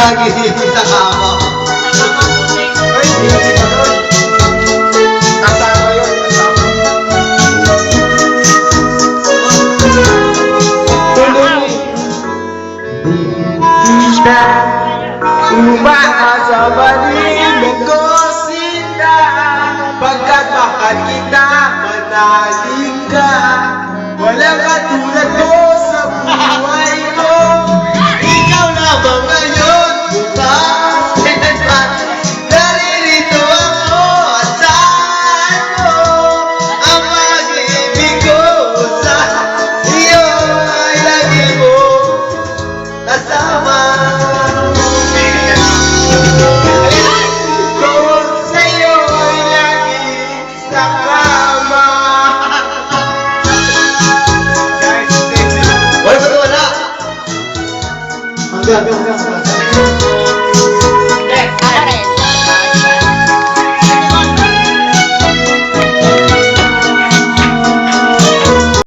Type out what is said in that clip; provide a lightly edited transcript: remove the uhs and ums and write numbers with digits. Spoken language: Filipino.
lagi sa kama. Ay, hindi ka doon. Kasama yun, kasama. Tuloy. Di na umaasa balinog ko sinta, pagkat mahal kita, manalig ka. Walang katulad mo sa buhay ko. Ikaw na ba ngayon? Bukas, pinagpat. Naririto ako. Asahan mo ang pag-ibig ko sa iyo ay lagi mo kasama. Kung sa'yo ay lagi sa kama. Guys, thank you. Wala ba ito? Wala. Hanggang.